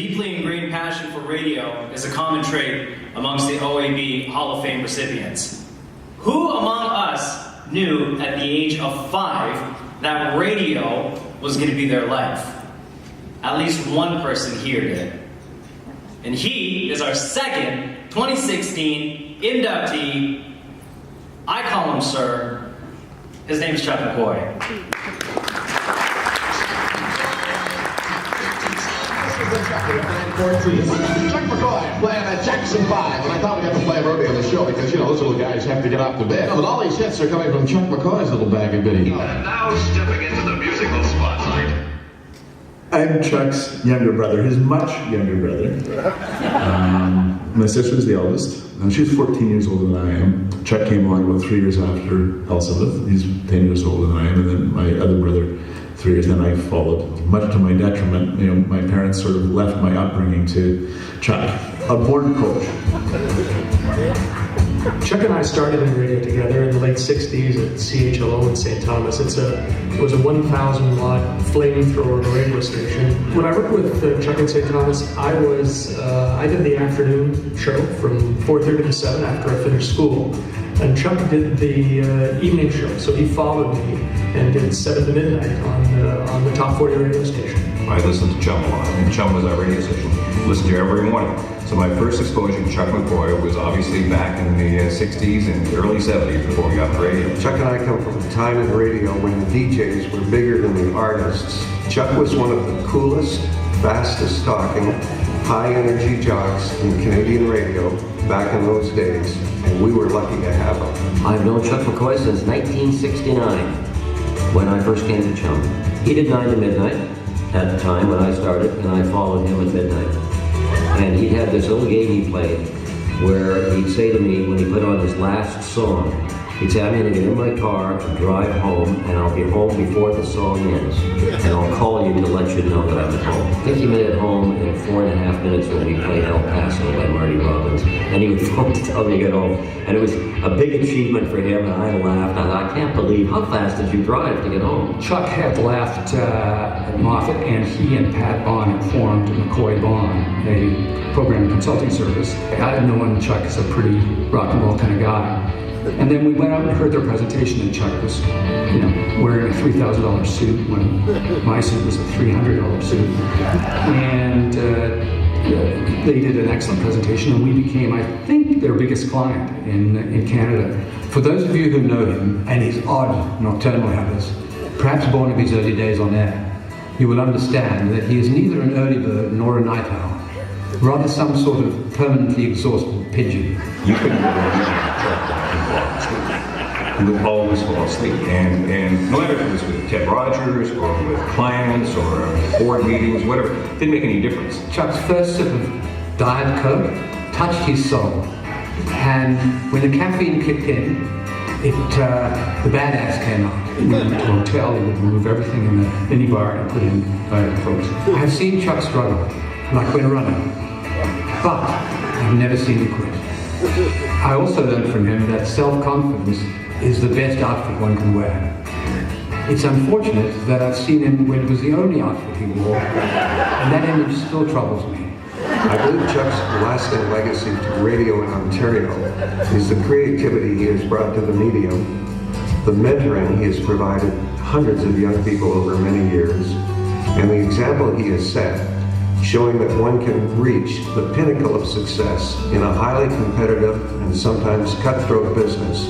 Deeply ingrained passion for radio is a common trait amongst the OAB Hall of Fame recipients. Who among us knew at the age of 5 that radio was going to be their life? At least one person here did. And he is our second 2016 inductee. I call him Sir. His name is Chuck McCoy. Chuck McCoy playing at Jackson 5, and I thought we'd have to play a rodeo on the show because, you know, those little guys have to get off to bed. But all these hits are coming from Chuck McCoy's little bag of goodies. And now stepping into the musical spotlight. I'm Chuck's younger brother, his much younger brother. My sister's the eldest. She's 14 years older than I am. Chuck came along about 3 years after Elizabeth. He's 10 years older than I am, and then my other brother 3 years, then I followed. Much to my detriment, you know, my parents sort of left my upbringing to Chuck, a born coach. Chuck and I started in radio together in the late 60s at CHUM in St. Thomas. It was a 1,000 watt flamethrower radio station. When I worked with Chuck in St. Thomas, I did the afternoon show from 4:30 to 7 after I finished school. And Chuck did the evening show, so he followed me and did 7 to midnight on the top 40 radio station. I listened to CHUM a lot, and CHUM was our radio station. Listened to every morning. So my first exposure to Chuck McCoy was obviously back in the 60s and early 70s before we got the radio. Chuck and I come from a time in radio when the DJs were bigger than the artists. Chuck was one of the coolest, fastest talking, high energy jocks in Canadian radio back in those days, and we were lucky to have him. I've known Chuck McCoy since 1969, when I first came to CHUM. He did 9 to midnight at the time when I started, and I followed him at midnight. And he'd have this little game he played where he'd say to me when he put on his last song, he'd say, I'm going to get in my car and drive home, and I'll be home before the song ends. And I'll call you to let you know that I'm at home. I think he made it home in 4.5 minutes when we played El Paso by Marty Robbins. And he would phone to tell me to get home. And it was a big achievement for him, and I laughed. I thought, I can't believe, how fast did you drive to get home? Chuck had left Moffat, and he and Pat Bond had formed McCoy Bond, a program consulting service. I had known Chuck as a pretty rock and roll kind of guy. And then we went out and heard their presentation, and Chuck was, you know, wearing a $3,000 suit when my suit was a $300 suit. And they did an excellent presentation, and we became, I think, their biggest client in Canada. For those of you who know him and his odd nocturnal habits, perhaps born of his early days on air, you will understand that he is neither an early bird nor a night owl, rather some sort of permanently exhausted pigeon. You couldn't go He would always fall asleep, and no matter if it was with Ted Rogers or with clients or board meetings, whatever, it didn't make any difference. Chuck's first sip of Diet Coke touched his soul, and when the caffeine kicked in, the badass came out. We went to a hotel, he would remove everything in the minibar and put in Diet Cokes. I've seen Chuck struggle, like when running, but I've never seen him quit. I also learned from him that self-confidence is the best outfit one can wear. It's unfortunate that I've seen him when it was the only outfit he wore, and that image still troubles me. I believe Chuck's lasting legacy to radio in Ontario is the creativity he has brought to the medium, the mentoring he has provided hundreds of young people over many years, and the example he has set, showing that one can reach the pinnacle of success in a highly competitive and sometimes cutthroat business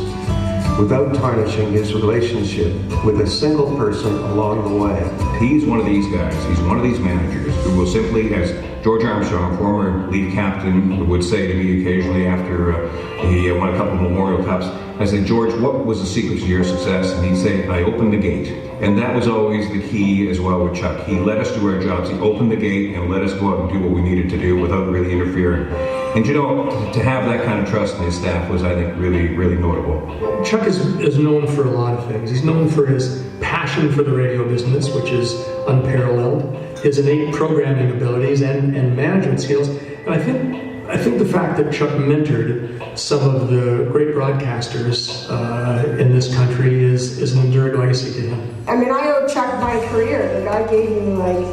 without tarnishing his relationship with a single person along the way. He's one of these guys, he's one of these managers who will simply, as George Armstrong, former lead captain, would say to me occasionally after he won a couple of Memorial Cups, I said, George, what was the secret to your success? And he'd say, I opened the gate. And that was always the key as well with Chuck. He let us do our jobs. He opened the gate and let us go out and do what we needed to do without really interfering. And you know, to have that kind of trust in his staff was, I think, really, really notable. Chuck is known for a lot of things. He's known for his passion for the radio business, which is unparalleled, his innate programming abilities and management skills. And I think the fact that Chuck mentored some of the great broadcasters in this country is an enduring legacy to him. I mean, I owe Chuck my career. The guy gave me like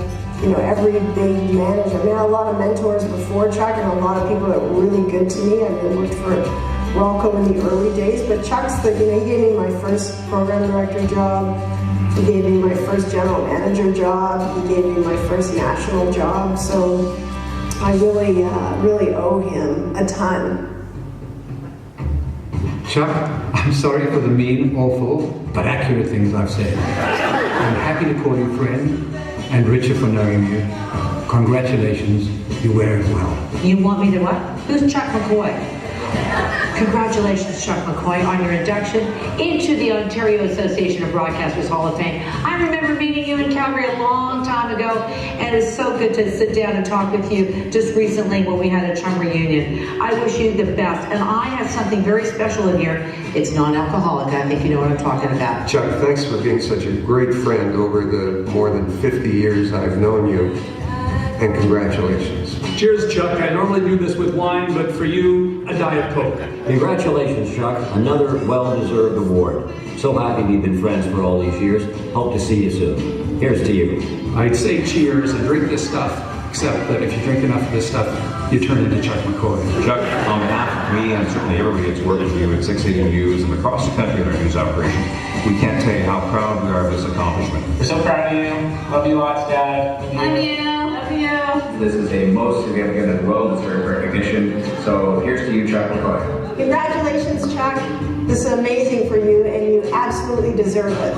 every big manager. I mean, I had a lot of mentors before Chuck and a lot of people that were really good to me. I worked for Rolco in the early days, but Chuck's he gave me my first program director job. He gave me my first general manager job. He gave me my first national job. So I really, really owe him a ton. Chuck, I'm sorry for the mean, awful, but accurate things I've said. I'm happy to call you friend, and richer for knowing you. Congratulations, you wear it well. You want me to what? Who's Chuck McCoy? Congratulations, Chuck McCoy, on your induction into the Ontario Association of Broadcasters Hall of Fame. I remember meeting you in Calgary a long time ago, and it's so good to sit down and talk with you just recently when we had a CHUM reunion. I wish you the best, and I have something very special in here. It's non-alcoholic. I think you know what I'm talking about. Chuck, thanks for being such a great friend over the more than 50 years I've known you, and congratulations. Cheers, Chuck. I normally do this with wine, but for you, a Diet Coke. Congratulations, Chuck. Another well-deserved award. So happy we've been friends for all these years. Hope to see you soon. Here's to you. I'd say cheers and drink this stuff, except that if you drink enough of this stuff, you turn into Chuck McCoy. Chuck, on behalf of me and certainly everybody that's worked with you at 680 News and across the country in our news operation, we can't tell you how proud we are of this accomplishment. We're so proud of you. Love you lots, Dad. Love you. Love you. This is a most significant and well-deserved recognition. So here's to you, Chuck McCoy. Congratulations, Chuck. This is amazing for you, and you absolutely deserve it.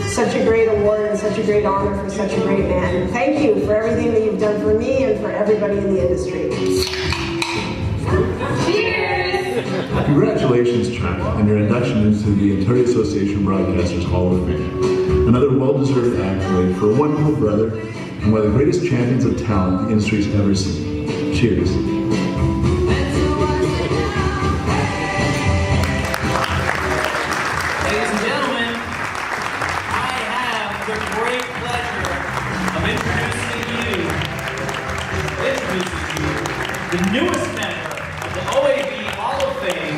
Such a great award and such a great honor for such a great man. Thank you for everything that you've done for me and for everybody in the industry. Cheers! Congratulations, Chuck, on your induction into the Ontario Association of Broadcasters Hall of Fame. Another well-deserved accolade for a wonderful brother and one of the greatest champions of talent the industry's ever seen. Cheers. The newest member of the OAB Hall of Fame,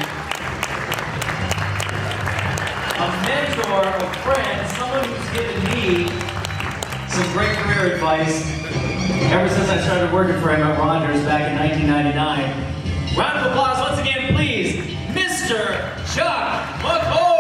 a mentor, a friend, someone who's given me some great career advice ever since I started working for him at Rogers back in 1999. Round of applause once again, please, Mr. Chuck McCoy!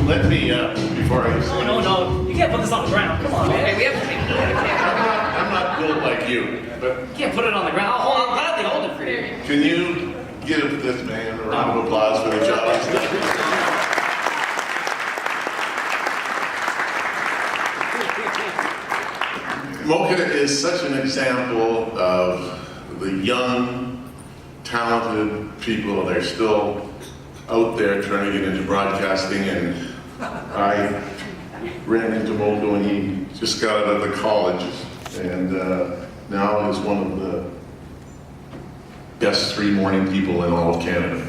Let me, before I... No, you can't put this on the ground. Come on, man. Okay, we have to take it. I'm not built like you, but... You can't put it on the ground. I'll gladly hold it for you. Can you give this man a round of applause for the job he's done? Mocha is such an example of the young, talented people that are still out there trying to get into broadcasting, and I ran into Mocha when he just got out of the college, and now is one of the best 3 morning people in all of Canada.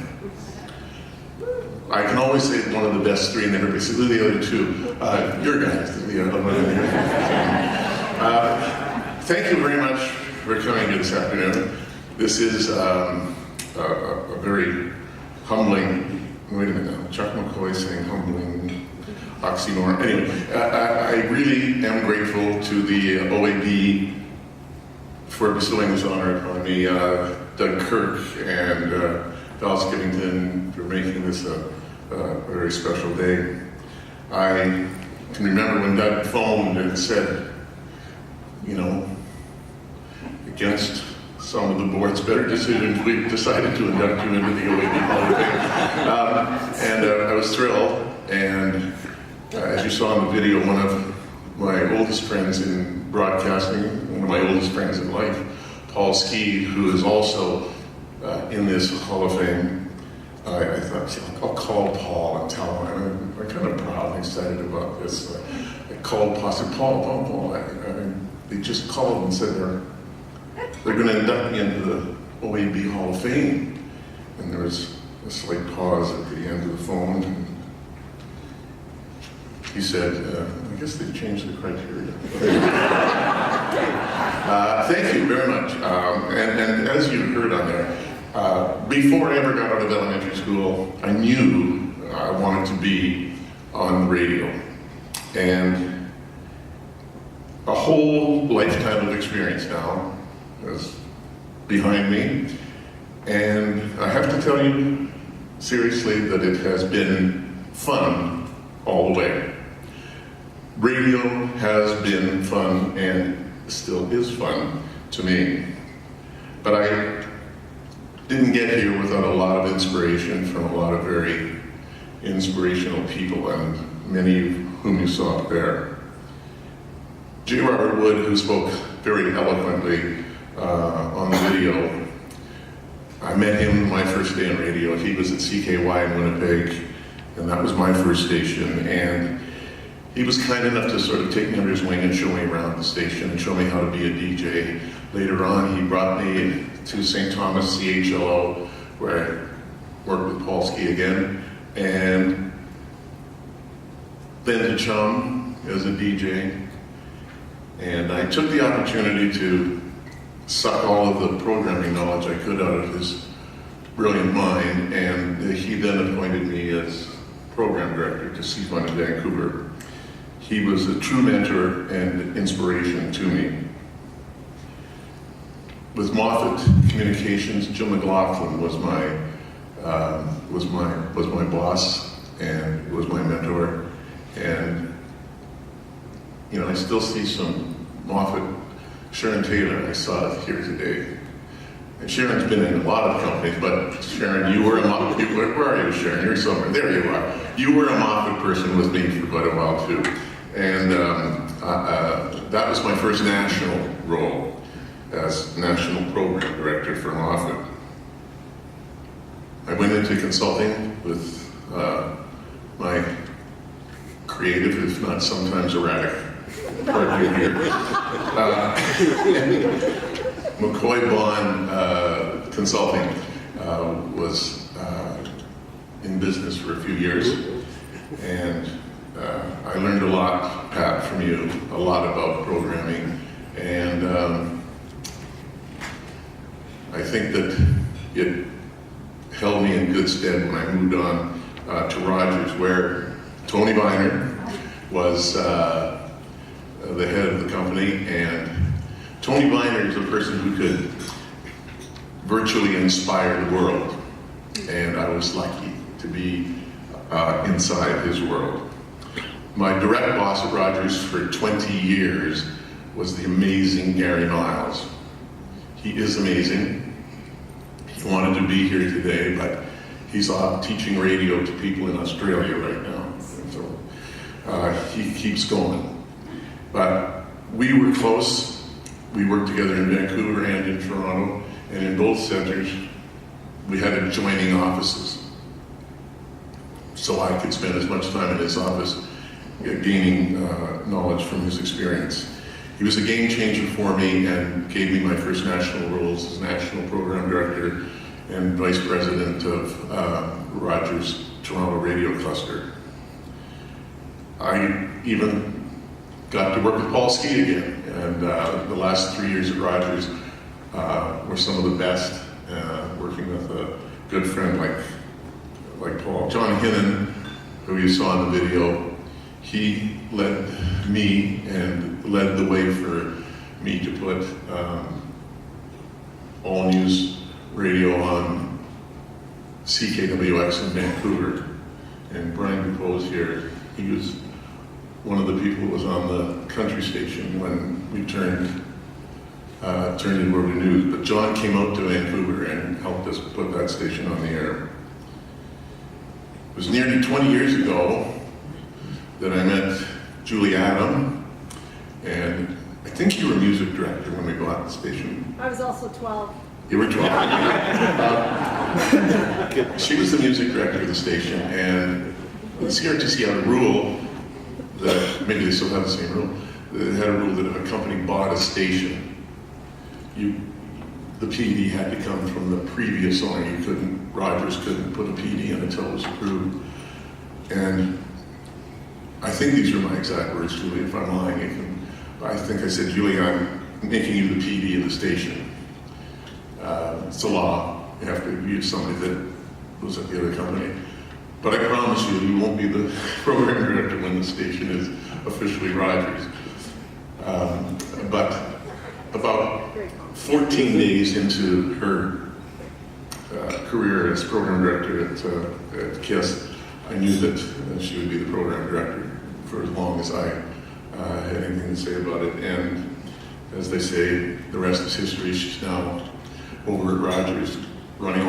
I can always say one of the best 3, and everybody says, who are the other 2? Your guys. Thank you very much for coming here this afternoon. This is a very humbling, wait a minute now, Chuck McCoy saying humbling oxymoron. Anyway, I really am grateful to the OAB for bestowing this honor upon me, Doug Kirk and Dallas Kivington for making this a very special day. I can remember when Doug phoned and said, you know, against some of the board's better decisions, we decided to induct you into the OAB Hall of Fame. And I was thrilled, and as you saw in the video, one of my oldest friends in broadcasting, one of my oldest friends in life, Paul Ski, who is also in this Hall of Fame, I thought, I'll call Paul and tell him, I'm kind of proud and excited about this. I called Paul, I said, Paul, they just called and said they're going to induct me into the OAB Hall of Fame. And there was a slight pause at the end of the phone. And he said, I guess they've changed the criteria. Thank you very much. And as you heard on there, before I ever got out of elementary school, I knew I wanted to be on the radio. And a whole lifetime of experience now is behind me. And I have to tell you seriously that it has been fun all the way. Radio has been fun and still is fun to me. But I didn't get here without a lot of inspiration from a lot of very inspirational people, and many of whom you saw up there. J. Robert Wood, who spoke very eloquently on the video, I met him my first day on radio. He was at CKY in Winnipeg, and that was my first station. And he was kind enough to sort of take me under his wing and show me around the station and show me how to be a DJ. Later on, he brought me to St. Thomas CHLO, where I worked with Polsky again, and then to CHUM as a DJ. And I took the opportunity to suck all of the programming knowledge I could out of his brilliant mind, and he then appointed me as program director to CFUN in Vancouver. He was a true mentor and inspiration to me. With Moffat Communications, Jim McLaughlin was my boss and was my mentor. And you know, I still see some Moffat. Sharon Taylor, I saw it here today. And Sharon's been in a lot of companies, but Sharon, you were a Moffat. Where are you, Sharon? You're somewhere. There you are. You were a Moffat person with me for quite a while too. And that was my first national role as National Program Director for Moffat. I went into consulting with my creative, if not sometimes erratic, partner here. McCoy Bond Consulting was in business for a few years, and I learned a lot, Pat, from you, a lot about programming, and I think that it held me in good stead when I moved on to Rogers, where Tony Viner was the head of the company, and Tony Viner is a person who could virtually inspire the world, and I was lucky to be inside his world. My direct boss at Rogers for 20 years was the amazing Gary Miles. He is amazing. He wanted to be here today, but he's off teaching radio to people in Australia right now. So he keeps going. But we were close. We worked together in Vancouver and in Toronto, and in both centers, we had adjoining offices. So I could spend as much time in his office gaining knowledge from his experience. He was a game changer for me and gave me my first national roles as National Program Director and Vice President of Rogers Toronto Radio Cluster. I even got to work with Polsky again, and the last 3 years at Rogers were some of the best, working with a good friend like Paul. John Hinnon, who you saw in the video, he led me and led the way for me to put all news radio on CKWX in Vancouver. And Brian DuPose here, he was one of the people who was on the country station when we turned it over to news. But John came out to Vancouver and helped us put that station on the air. It was nearly 20 years ago that I met Julie Adam, and I think you were music director when we bought the station. I was also 12. You were 12. She was the music director of the station, and the CRTC had a rule that, maybe they still have the same rule, they had a rule that if a company bought a station, the PD had to come from the previous owner. Rogers couldn't put a PD in until it was approved. And I think these are my exact words, Julie. If I'm lying, I think I said, Julie, I'm making you the PD of the station. It's a law. You have to use somebody that was at the other company. But I promise you, you won't be the program director when the station is officially Rogers. But about 14 days into her career as program director at KISS, I knew that she would be the program director for as long as I had anything to say about it. And as they say, the rest is history. She's now over at Rogers, running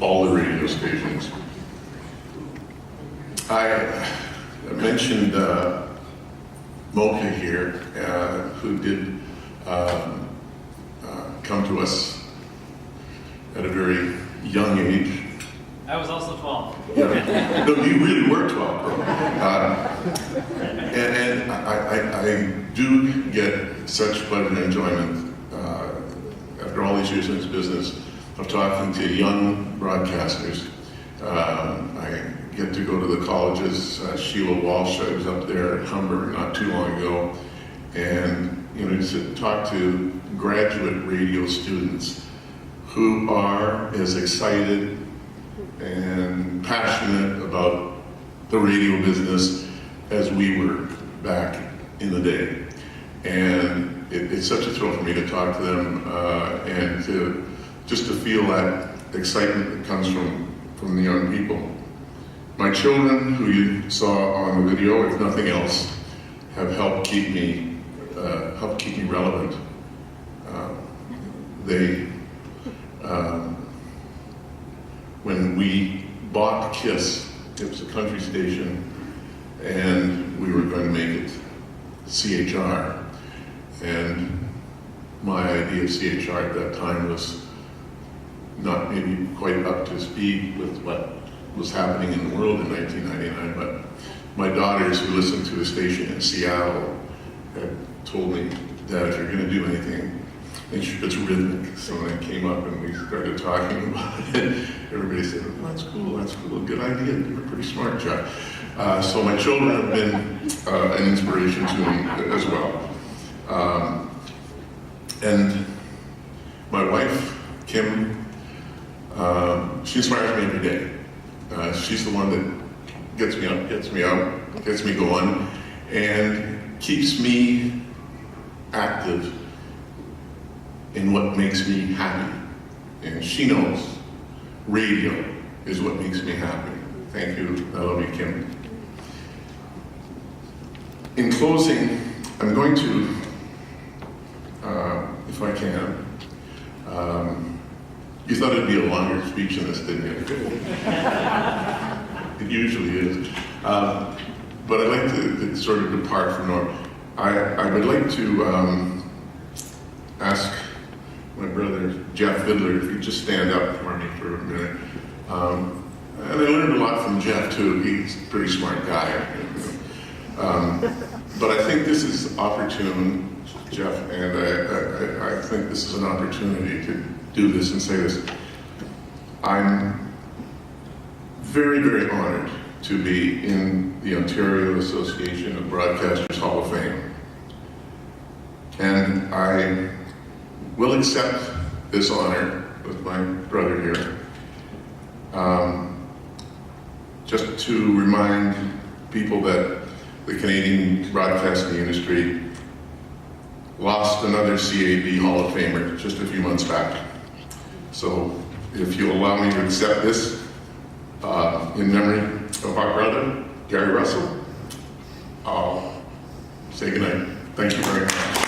all the radio stations. I mentioned Mocha here, who did come to us at a very young age. I was also 12. Yeah. No, you really were 12, bro. And I do get such pleasure and enjoyment after all these years in this business of talking to young broadcasters. I get to go to the colleges. Sheila Walsh, I was up there at Humber not too long ago, and to talk to graduate radio students who are as excited and passionate about the radio business as we were back in the day. And it's such a thrill for me to talk to them and to feel that excitement that comes from the young people. My children, who you saw on the video, if nothing else, have helped keep me relevant. When we bought KISS, it was a country station, and we were going to make it CHR. And my idea of CHR at that time was not maybe quite up to speed with what was happening in the world in 1999, but my daughters who listened to a station in Seattle had told me, Dad, if you're going to do anything, make sure it's rhythmic. So when I came up and we started talking about it, everybody said, oh, that's cool, good idea, you're pretty smart, Chuck. So my children have been an inspiration to me as well. And my wife, Kim, she inspires me every day. She's the one that gets me up, gets me out, gets me going, and keeps me active in what makes me happy. And she knows radio is what makes me happy. Thank you. I love you, Kim. In closing, I'm going to, if I can, you thought it'd be a longer speech than this, didn't you? It usually is. But I'd like to sort of depart from norm. I would like to ask my brother, Jeff Vidler, if he'd just stand up for me for a minute. And I learned a lot from Jeff, too. He's a pretty smart guy. But I think this is opportune, Jeff, and I think this is an opportunity to do this and say this. I'm very, very honored to be in the Ontario Association of Broadcasters Hall of Fame. And I will accept this honor with my brother here, just to remind people that the Canadian broadcasting industry lost another CAB Hall of Famer just a few months back. So if you'll allow me to accept this in memory of our brother, Gary Russell, I'll say goodnight. Thank you very much.